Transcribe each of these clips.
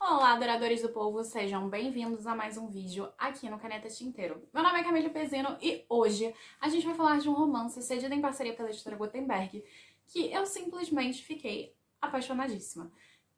Olá, adoradores do povo, sejam bem-vindos a mais um vídeo aqui no Caneta Tinteiro. Meu nome é Camille Pezino e hoje a gente vai falar de um romance cedido em parceria pela editora Gutenberg que eu simplesmente fiquei apaixonadíssima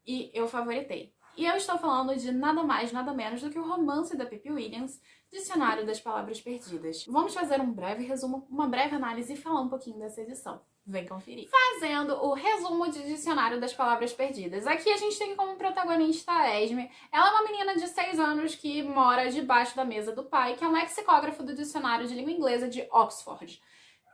e eu favoritei. E eu estou falando de nada mais, nada menos do que o romance da Pippi Williams, Dicionário das Palavras Perdidas. Vamos fazer um breve resumo, uma breve análise e falar um pouquinho dessa edição. Vem conferir. Fazendo o resumo de Dicionário das Palavras Perdidas. Aqui a gente tem como protagonista a Esme. Ela é uma menina de 6 anos que mora debaixo da mesa do pai, que é um lexicógrafo do Dicionário de Língua Inglesa de Oxford.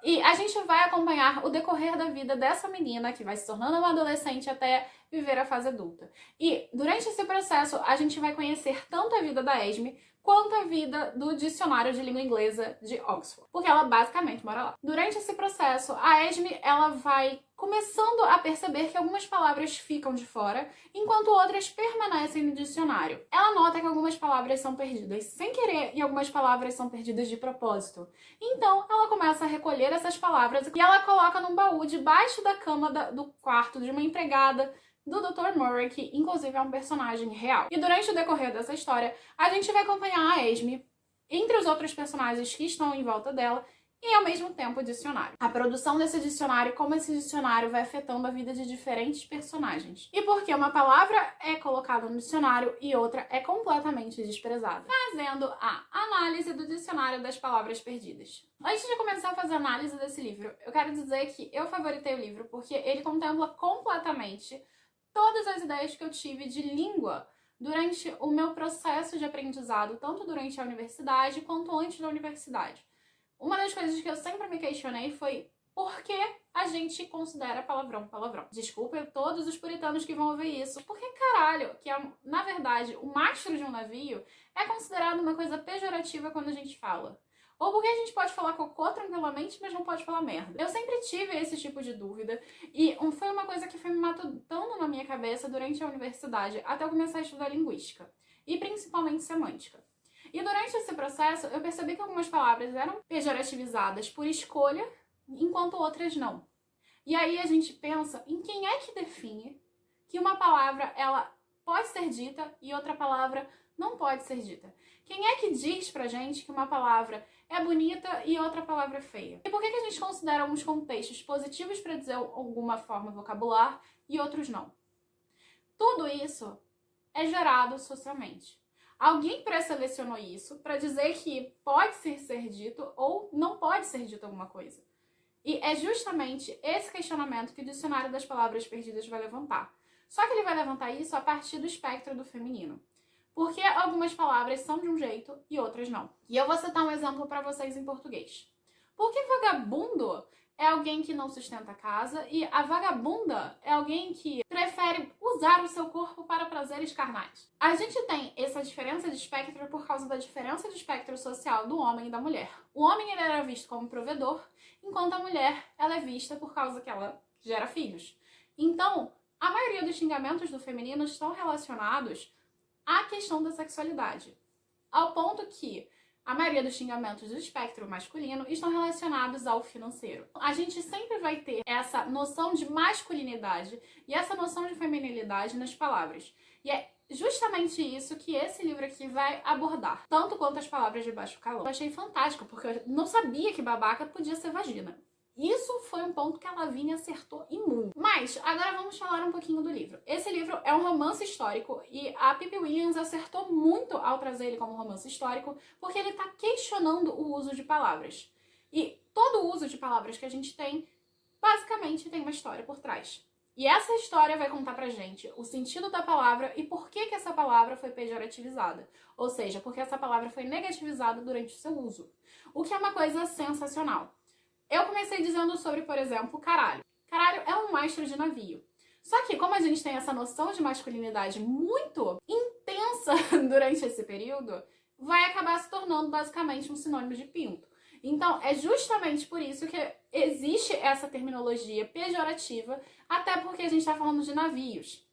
E a gente vai acompanhar o decorrer da vida dessa menina, que vai se tornando uma adolescente até viver a fase adulta. E durante esse processo, a gente vai conhecer tanto a vida da Esme, quanto a vida do Dicionário de Língua Inglesa de Oxford. Porque ela basicamente mora lá. Durante esse processo, a Esme, ela vai começando a perceber que algumas palavras ficam de fora, enquanto outras permanecem no dicionário. Ela nota que algumas palavras são perdidas sem querer e algumas palavras são perdidas de propósito. Então, ela começa a recolher essas palavras e ela coloca num baú debaixo da cama do quarto de uma empregada do Dr. Murray, que inclusive é um personagem real. E durante o decorrer dessa história, a gente vai acompanhar a Esme entre os outros personagens que estão em volta dela e, ao mesmo tempo, o dicionário. A produção desse dicionário, como esse dicionário vai afetando a vida de diferentes personagens. E por que uma palavra é colocada no dicionário e outra é completamente desprezada. Fazendo a análise do Dicionário das Palavras Perdidas. Antes de começar a fazer a análise desse livro, eu quero dizer que eu favoritei o livro porque ele contempla completamente todas as ideias que eu tive de língua durante o meu processo de aprendizado, tanto durante a universidade quanto antes da universidade. Uma das coisas que eu sempre me questionei foi por que a gente considera palavrão palavrão. Desculpa todos os puritanos que vão ouvir isso. Porque caralho, que na verdade o mastro de um navio é considerado uma coisa pejorativa quando a gente fala. Ou porque a gente pode falar cocô tranquilamente, mas não pode falar merda. Eu sempre tive esse tipo de dúvida e foi uma coisa que foi me matutando na minha cabeça durante a universidade, até eu começar a estudar linguística. E principalmente semântica. E durante esse processo, eu percebi que algumas palavras eram pejorativizadas por escolha, enquanto outras não. E aí a gente pensa em quem é que define que uma palavra ela pode ser dita e outra palavra não pode ser dita. Quem é que diz pra gente que uma palavra é bonita e outra palavra é feia? E por que a gente considera alguns contextos positivos para dizer alguma forma vocabular e outros não? Tudo isso é gerado socialmente. Alguém pré-selecionou isso para dizer que pode ser dito ou não pode ser dito alguma coisa. E é justamente esse questionamento que o Dicionário das Palavras Perdidas vai levantar. Só que ele vai levantar isso a partir do espectro do feminino. Porque algumas palavras são de um jeito e outras não. E eu vou citar um exemplo para vocês em português. Porque vagabundo é alguém que não sustenta a casa e a vagabunda é alguém que prefere usar o seu corpo para prazeres carnais. A gente tem essa diferença de espectro por causa da diferença de espectro social do homem e da mulher. O homem ele era visto como provedor, enquanto a mulher ela é vista por causa que ela gera filhos. Então, a maioria dos xingamentos do feminino estão relacionados à questão da sexualidade. Ao ponto que a maioria dos xingamentos do espectro masculino estão relacionados ao financeiro. A gente sempre vai ter essa noção de masculinidade e essa noção de feminilidade nas palavras. E é justamente isso que esse livro aqui vai abordar, tanto quanto as palavras de baixo calão. Eu achei fantástico, porque eu não sabia que babaca podia ser vagina. Isso foi um ponto que a Lavínia acertou em muito. Mas, agora vamos falar um pouquinho do livro. Esse livro é um romance histórico e a Pippi Williams acertou muito ao trazer ele como romance histórico, porque ele está questionando o uso de palavras. E todo o uso de palavras que a gente tem, basicamente tem uma história por trás. E essa história vai contar pra gente o sentido da palavra e por que essa palavra foi pejorativizada. Ou seja, porque essa palavra foi negativizada durante o seu uso. O que é uma coisa sensacional. Eu comecei dizendo sobre, por exemplo, caralho. Caralho é um mastro de navio. Só que como a gente tem essa noção de masculinidade muito intensa durante esse período, vai acabar se tornando basicamente um sinônimo de pinto. Então, é justamente por isso que existe essa terminologia pejorativa, até porque a gente está falando de navios.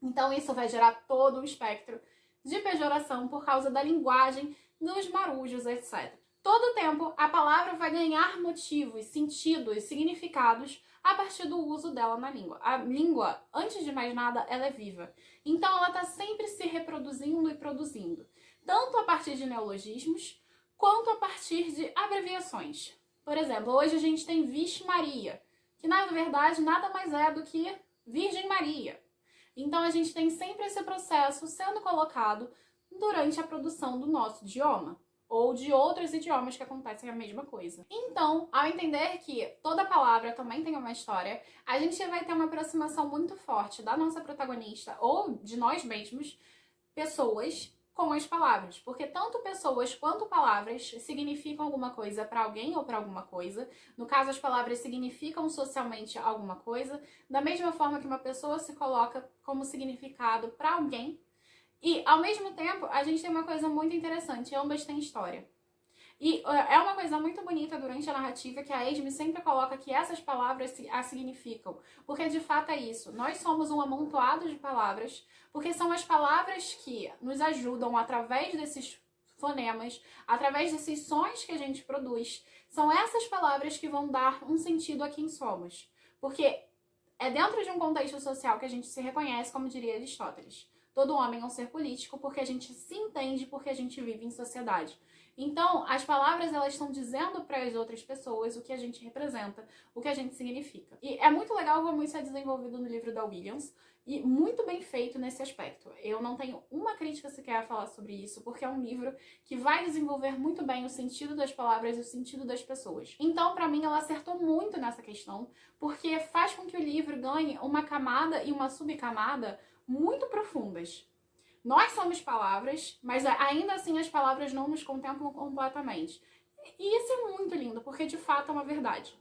Então, isso vai gerar todo um espectro de pejoração por causa da linguagem dos marujos, etc. Todo tempo, a palavra vai ganhar motivos, sentidos, significados a partir do uso dela na língua. A língua, antes de mais nada, ela é viva. Então, ela está sempre se reproduzindo e produzindo. Tanto a partir de neologismos, quanto a partir de abreviações. Por exemplo, hoje a gente tem Vixe Maria, que na verdade nada mais é do que Virgem Maria. Então, a gente tem sempre esse processo sendo colocado durante a produção do nosso idioma, ou de outros idiomas que acontecem a mesma coisa. Então, ao entender que toda palavra também tem uma história, a gente vai ter uma aproximação muito forte da nossa protagonista, ou de nós mesmos, pessoas, com as palavras. Porque tanto pessoas quanto palavras significam alguma coisa para alguém ou para alguma coisa. No caso, as palavras significam socialmente alguma coisa, da mesma forma que uma pessoa se coloca como significado para alguém. E, ao mesmo tempo, a gente tem uma coisa muito interessante, ambas têm história. E é uma coisa muito bonita durante a narrativa que a Esme sempre coloca que essas palavras a significam. Porque, de fato, é isso. Nós somos um amontoado de palavras, porque são as palavras que nos ajudam, através desses fonemas, através desses sons que a gente produz, são essas palavras que vão dar um sentido a quem somos. Porque é dentro de um contexto social que a gente se reconhece, como diria Aristóteles. Todo homem é um ser político porque a gente se entende, porque a gente vive em sociedade. Então, as palavras, elas estão dizendo para as outras pessoas o que a gente representa, o que a gente significa. E é muito legal como isso é desenvolvido no livro da Williams, e muito bem feito nesse aspecto. Eu não tenho uma crítica sequer a falar sobre isso, porque é um livro que vai desenvolver muito bem o sentido das palavras e o sentido das pessoas. Então, para mim, ela acertou muito nessa questão, porque faz com que o livro ganhe uma camada e uma subcamada muito profundas. Nós somos palavras, mas ainda assim as palavras não nos contemplam completamente. E isso é muito lindo, porque de fato é uma verdade.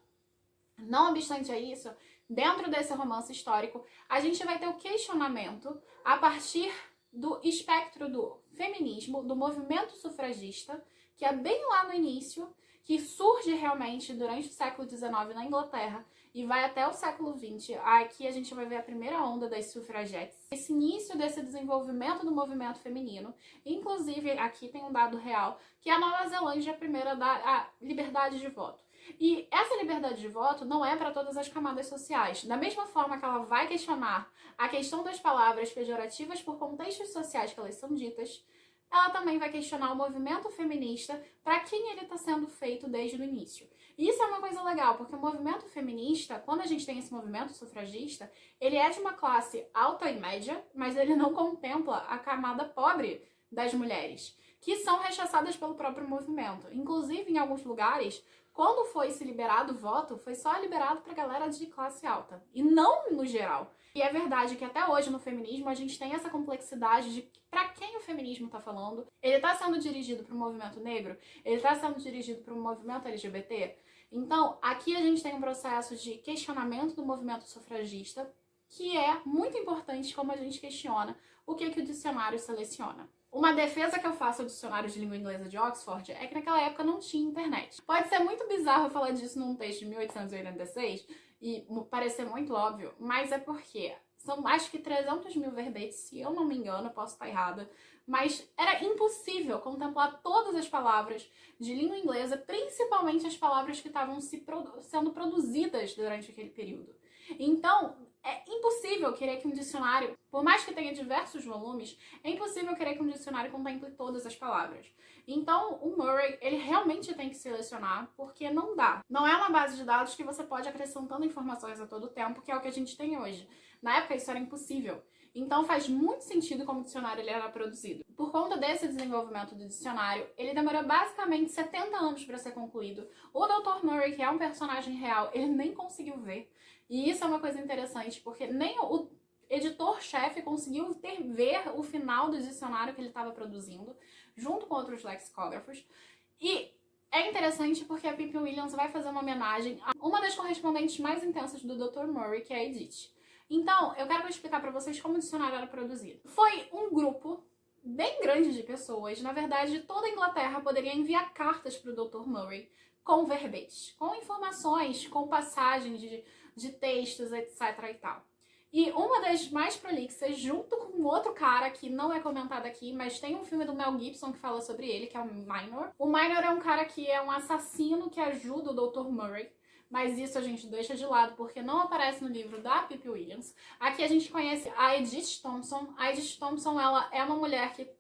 Não obstante a isso, dentro desse romance histórico, a gente vai ter o questionamento a partir do espectro do feminismo, do movimento sufragista, que é bem lá no início, que surge realmente durante o século XIX na Inglaterra e vai até o século XX. Aqui a gente vai ver a primeira onda das sufragettes. Esse início desse desenvolvimento do movimento feminino, inclusive aqui tem um dado real, que a Nova Zelândia é a primeira a dar a liberdade de voto. E essa liberdade de voto não é para todas as camadas sociais. Da mesma forma que ela vai questionar a questão das palavras pejorativas por contextos sociais que elas são ditas, ela também vai questionar o movimento feminista para quem ele está sendo feito desde o início. E isso é uma coisa legal, porque o movimento feminista, quando a gente tem esse movimento sufragista, ele é de uma classe alta e média, mas ele não contempla a camada pobre das mulheres, que são rechaçadas pelo próprio movimento. Inclusive, em alguns lugares, quando foi se liberado o voto, foi só liberado para galera de classe alta, e não no geral. E é verdade que até hoje no feminismo a gente tem essa complexidade de para quem o feminismo está falando. Ele está sendo dirigido para o movimento negro? Ele está sendo dirigido para o movimento LGBT? Então, aqui a gente tem um processo de questionamento do movimento sufragista, que é muito importante como a gente questiona o que o dicionário seleciona. Uma defesa que eu faço ao dicionário de língua inglesa de Oxford é que naquela época não tinha internet. Pode ser muito bizarro falar disso num texto de 1886 e parecer muito óbvio, mas é porque são acho que 300 mil verbetes, se eu não me engano, posso estar errada, mas era impossível contemplar todas as palavras de língua inglesa, principalmente as palavras que estavam sendo produzidas durante aquele período. Então, é impossível querer que um dicionário, por mais que tenha diversos volumes, é impossível querer que um dicionário contemple todas as palavras. Então, o Murray, ele realmente tem que selecionar, porque não dá. Não é uma base de dados que você pode acrescentando informações a todo tempo, que é o que a gente tem hoje. Na época, isso era impossível. Então, faz muito sentido como o dicionário ele era produzido. Por conta desse desenvolvimento do dicionário, ele demorou basicamente 70 anos para ser concluído. O Dr. Murray, que é um personagem real, ele nem conseguiu ver. E isso é uma coisa interessante, porque nem o editor-chefe conseguiu ver o final do dicionário que ele estava produzindo, junto com outros lexicógrafos. E é interessante porque a Pippi Williams vai fazer uma homenagem a uma das correspondentes mais intensas do Dr. Murray, que é a Edith. Então, eu quero explicar para vocês como o dicionário era produzido. Foi um grupo bem grande de pessoas, na verdade, toda a Inglaterra poderia enviar cartas para o Dr. Murray com verbetes, com informações, com passagens de textos, etc e tal. E uma das mais prolixas, junto com outro cara que não é comentado aqui, mas tem um filme do Mel Gibson que fala sobre ele, que é o Minor. O Minor é um cara que é um assassino que ajuda o Dr. Murray, mas isso a gente deixa de lado porque não aparece no livro da Pippi Williams. Aqui a gente conhece a Edith Thompson. A Edith Thompson, ela é uma mulher que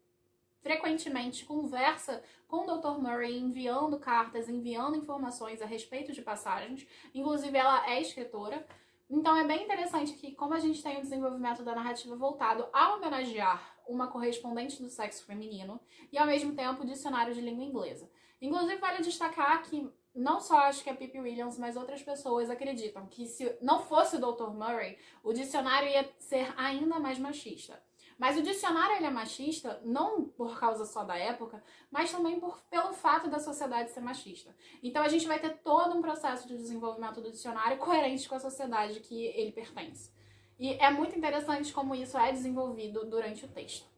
frequentemente conversa com o Dr. Murray, enviando cartas, enviando informações a respeito de passagens. Inclusive, ela é escritora. Então é bem interessante que, como a gente tem o desenvolvimento da narrativa voltado a homenagear uma correspondente do sexo feminino e, ao mesmo tempo, o dicionário de língua inglesa. Inclusive, vale destacar que não só acho que a Pippi Williams, mas outras pessoas acreditam que se não fosse o Dr. Murray, o dicionário ia ser ainda mais machista. Mas o dicionário ele é machista não por causa só da época, mas também pelo fato da sociedade ser machista. Então a gente vai ter todo um processo de desenvolvimento do dicionário coerente com a sociedade que ele pertence. E é muito interessante como isso é desenvolvido durante o texto.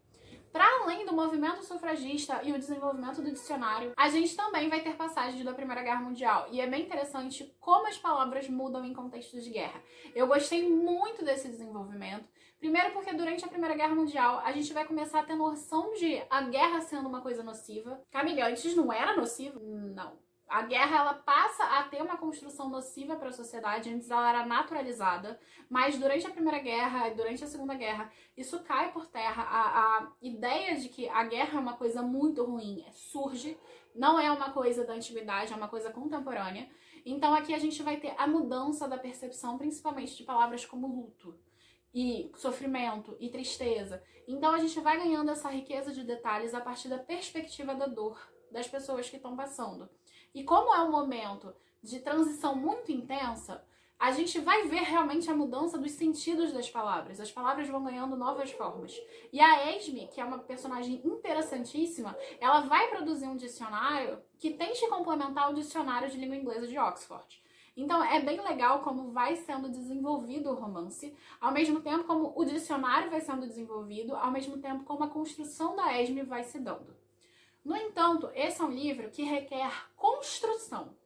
Para além do movimento sufragista e o desenvolvimento do dicionário, a gente também vai ter passagens da Primeira Guerra Mundial. E é bem interessante como as palavras mudam em contextos de guerra. Eu gostei muito desse desenvolvimento. Primeiro porque durante a Primeira Guerra Mundial, a gente vai começar a ter noção de a guerra sendo uma coisa nociva. Camila, antes não era nociva? Não. A guerra, ela passa a ter uma construção nociva para a sociedade, antes ela era naturalizada, mas durante a Primeira Guerra e durante a Segunda Guerra, isso cai por terra. A ideia de que a guerra é uma coisa muito ruim surge, não é uma coisa da antiguidade, é uma coisa contemporânea. Então aqui a gente vai ter a mudança da percepção, principalmente de palavras como luto, e sofrimento, e tristeza. Então a gente vai ganhando essa riqueza de detalhes a partir da perspectiva da dor das pessoas que estão passando. E como é um momento de transição muito intensa, a gente vai ver realmente a mudança dos sentidos das palavras. As palavras vão ganhando novas formas. E a Esme, que é uma personagem interessantíssima, ela vai produzir um dicionário que tente complementar o dicionário de língua inglesa de Oxford. Então é bem legal como vai sendo desenvolvido o romance, ao mesmo tempo como o dicionário vai sendo desenvolvido, ao mesmo tempo como a construção da Esme vai se dando. No entanto, esse é um livro que requer construção.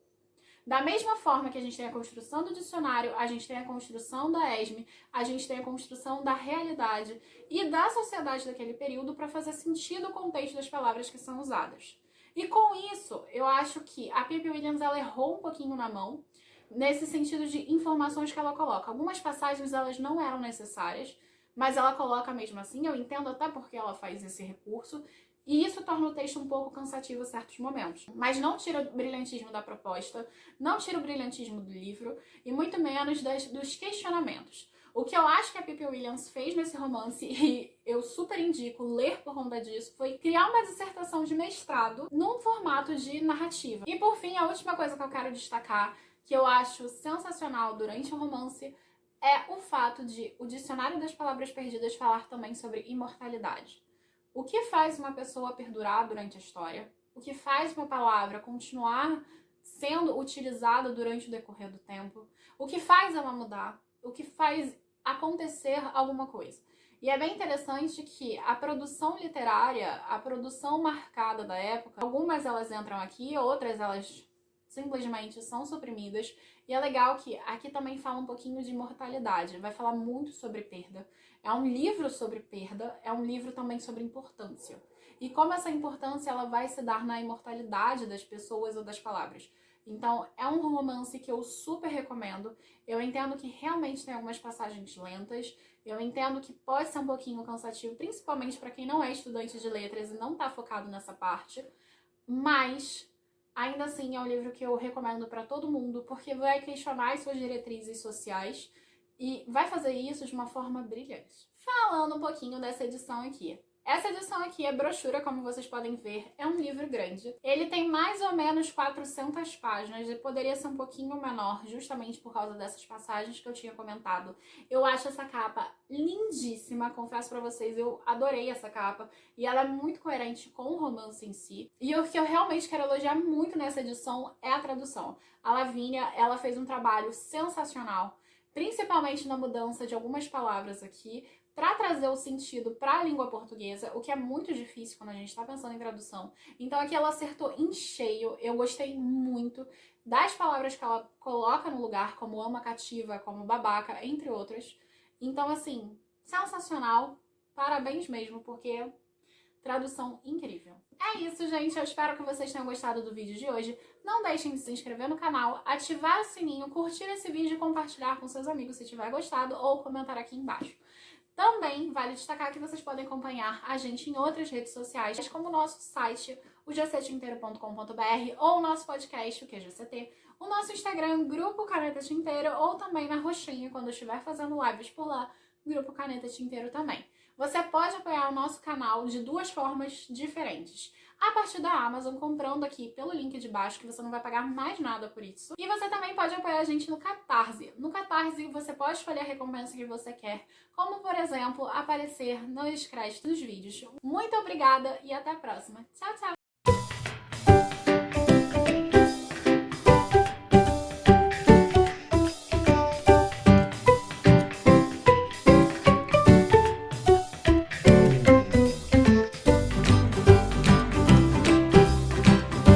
Da mesma forma que a gente tem a construção do dicionário, a gente tem a construção da Esme, a gente tem a construção da realidade e da sociedade daquele período para fazer sentido o contexto das palavras que são usadas. E com isso, eu acho que a Pippi Williams ela errou um pouquinho na mão, nesse sentido de informações que ela coloca. Algumas passagens elas não eram necessárias, mas ela coloca mesmo assim. Eu entendo até porque ela faz esse recurso. E isso torna o texto um pouco cansativo em certos momentos. Mas não tira o brilhantismo da proposta, não tira o brilhantismo do livro, e muito menos dos questionamentos. O que eu acho que a Pippi Williams fez nesse romance, e eu super indico ler por conta disso, foi criar uma dissertação de mestrado num formato de narrativa. E por fim, a última coisa que eu quero destacar, que eu acho sensacional durante o romance, é o fato de o Dicionário das Palavras Perdidas falar também sobre imortalidade. O que faz uma pessoa perdurar durante a história? O que faz uma palavra continuar sendo utilizada durante o decorrer do tempo? O que faz ela mudar? O que faz acontecer alguma coisa? E é bem interessante que a produção literária, a produção marcada da época, algumas elas entram aqui, outras elas simplesmente são suprimidas. E é legal que aqui também fala um pouquinho de imortalidade, vai falar muito sobre perda. É um livro sobre perda, é um livro também sobre importância. E como essa importância ela vai se dar na imortalidade das pessoas ou das palavras. Então, é um romance que eu super recomendo. Eu entendo que realmente tem algumas passagens lentas. Eu entendo que pode ser um pouquinho cansativo, principalmente para quem não é estudante de letras e não está focado nessa parte. Mas ainda assim, é um livro que eu recomendo para todo mundo, porque vai questionar as suas diretrizes sociais e vai fazer isso de uma forma brilhante. Falando um pouquinho dessa edição aqui. Essa edição aqui é brochura, como vocês podem ver, é um livro grande. Ele tem mais ou menos 400 páginas e poderia ser um pouquinho menor, justamente por causa dessas passagens que eu tinha comentado. Eu acho essa capa lindíssima, confesso pra vocês, eu adorei essa capa. E ela é muito coerente com o romance em si. E o que eu realmente quero elogiar muito nessa edição é a tradução. A Lavínia, ela fez um trabalho sensacional, principalmente na mudança de algumas palavras aqui, para trazer o sentido para a língua portuguesa, o que é muito difícil quando a gente está pensando em tradução. Então aqui ela acertou em cheio, eu gostei muito das palavras que ela coloca no lugar, como ama cativa, como babaca, entre outras. Então, assim, sensacional. Parabéns mesmo, porque tradução incrível. É isso, gente. Eu espero que vocês tenham gostado do vídeo de hoje. Não deixem de se inscrever no canal, ativar o sininho, curtir esse vídeo e compartilhar com seus amigos se tiver gostado ou comentar aqui embaixo. Também vale destacar que vocês podem acompanhar a gente em outras redes sociais, como o nosso site, o gctinteiro.com.br, ou o nosso podcast, o QGCT, o nosso Instagram, Grupo Caneta Tinteiro, ou também na roxinha, quando eu estiver fazendo lives por lá, Grupo Caneta Tinteiro também. Você pode apoiar o nosso canal de duas formas diferentes. A partir da Amazon, comprando aqui pelo link de baixo, que você não vai pagar mais nada por isso. E você também pode apoiar a gente no Catarse. No Catarse, você pode escolher a recompensa que você quer, como, por exemplo, aparecer nos créditos dos vídeos. Muito obrigada e até a próxima. Tchau, tchau!